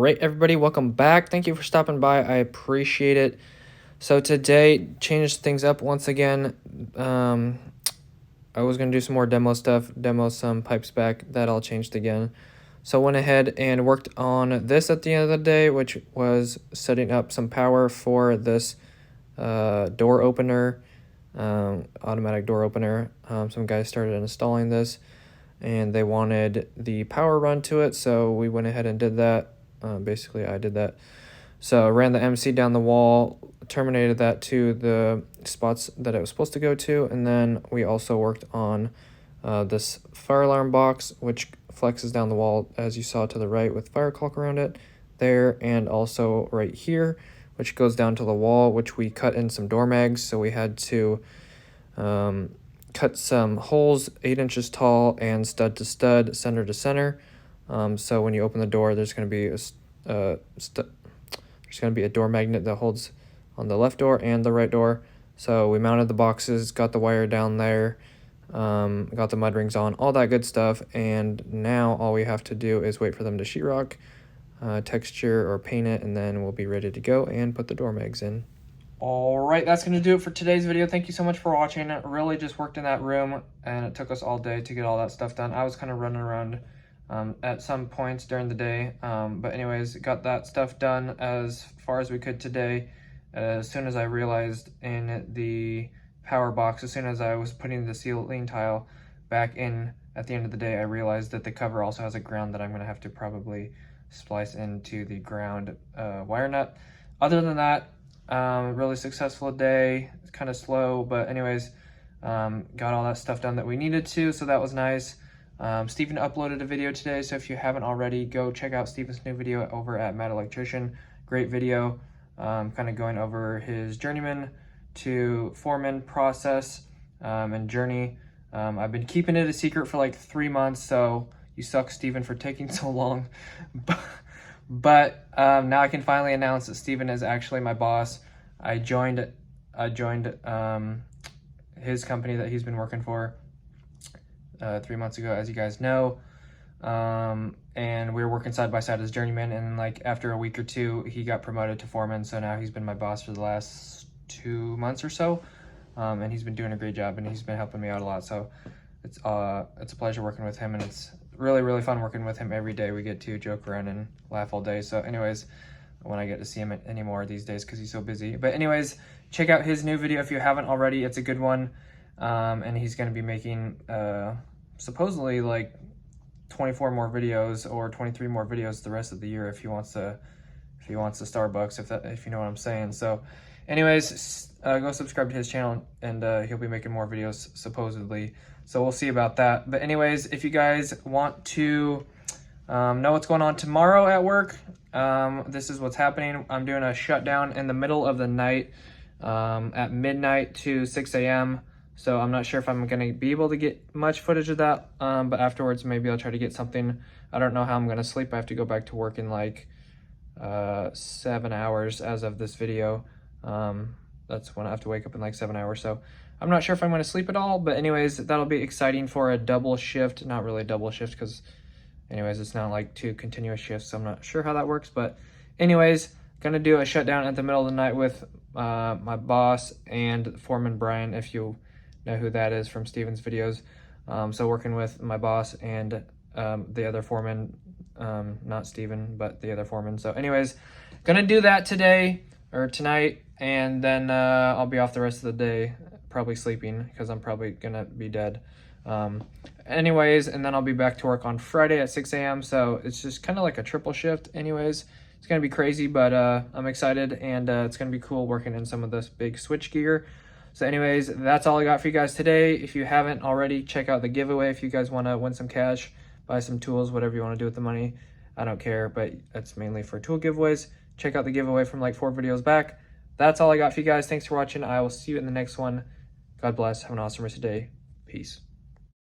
right, everybody, welcome back. Thank you for stopping by. I appreciate it. So today, changed things up once again. I was going to do some more demo stuff, demo some pipes back. That all changed again. So went ahead and worked on this at the end of the day, which was setting up some power for this door opener, automatic door opener. Some guys started installing this, and they wanted the power run to it, so we went ahead and did that. Basically, I did that. So I ran the MC down the wall, terminated that to the spots that it was supposed to go to, and then we also worked on this fire alarm box, which flexes down the wall, as you saw to the right, with fire caulk around it there, and also right here, which goes down to the wall, which we cut in some door mags, so we had to cut some holes 8 inches tall and stud to stud, center to center. So when you open the door, there's going to be a door magnet that holds on the left door and the right door. So we mounted the boxes, got the wire down there, got the mud rings on, all that good stuff. And now all we have to do is wait for them to sheetrock, texture or paint it, and then we'll be ready to go and put the door mags in. All right, that's going to do it for today's video. Thank you so much for watching. It really just worked in that room, and it took us all day to get all that stuff done. I was kind of running around at some points during the day, but anyways, got that stuff done as far as we could today. As soon as I realized in the power box, as soon as I was putting the ceiling tile back in at the end of the day, I realized that the cover also has a ground that I'm going to have to probably splice into the ground wire nut. Other than that, really successful day. It's kind of slow, but anyways, got all that stuff done that we needed to, so that was nice. Steven uploaded a video today, so if you haven't already, go check out Steven's new video over at Electrician. Great video, kind of going over his journeyman to foreman process and journey. I've been keeping it a secret for like 3 months, so you suck, Steven, for taking so long. But now I can finally announce that Steven is actually my boss. I joined his company that he's been working for 3 months ago, as you guys know, and we were working side by side as journeyman, and like after a week or two he got promoted to foreman, so now he's been my boss for the last 2 months or so, and he's been doing a great job, and he's been helping me out a lot, so it's a pleasure working with him, and it's really fun working with him every day. We get to joke around and laugh all day. So anyways, when I get to see him anymore these days because he's so busy. But anyways, check out his new video if you haven't already. It's a good one, and he's going to be making supposedly like 24 more videos or 23 more videos the rest of the year if he wants to Starbucks, if you know what I'm saying. So anyways, go subscribe to his channel, and he'll be making more videos supposedly, so we'll see about that. But anyways, if you guys want to know what's going on tomorrow at work, this is what's happening. I'm doing a shutdown in the middle of the night at midnight to 6 a.m. So I'm not sure if I'm going to be able to get much footage of that, but afterwards maybe I'll try to get something. I don't know how I'm going to sleep. I have to go back to work in like 7 hours as of this video. That's when I have to wake up in like 7 hours, so I'm not sure if I'm going to sleep at all. But anyways, that'll be exciting for a double shift. Not really a double shift, because anyways, it's not like 2 continuous shifts, so I'm not sure how that works. But anyways, gonna do a shutdown at the middle of the night with my boss and foreman Brian, if you know who that is from Steven's videos. So working with my boss and the other foreman, not Steven, but the other foreman. So anyways, gonna do that today or tonight, and then I'll be off the rest of the day, probably sleeping, because I'm probably gonna be dead. Anyways, and then I'll be back to work on Friday at 6 a.m. So it's just kind of like a triple shift. Anyways, it's gonna be crazy, but I'm excited, and it's gonna be cool working in some of this big switch gear. So anyways, that's all I got for you guys today. If you haven't already, check out the giveaway if you guys want to win some cash, buy some tools, whatever you want to do with the money. I don't care, but it's mainly for tool giveaways. Check out the giveaway from like 4 videos back. That's all I got for you guys. Thanks for watching. I will see you in the next one. God bless. Have an awesome rest of the day. Peace.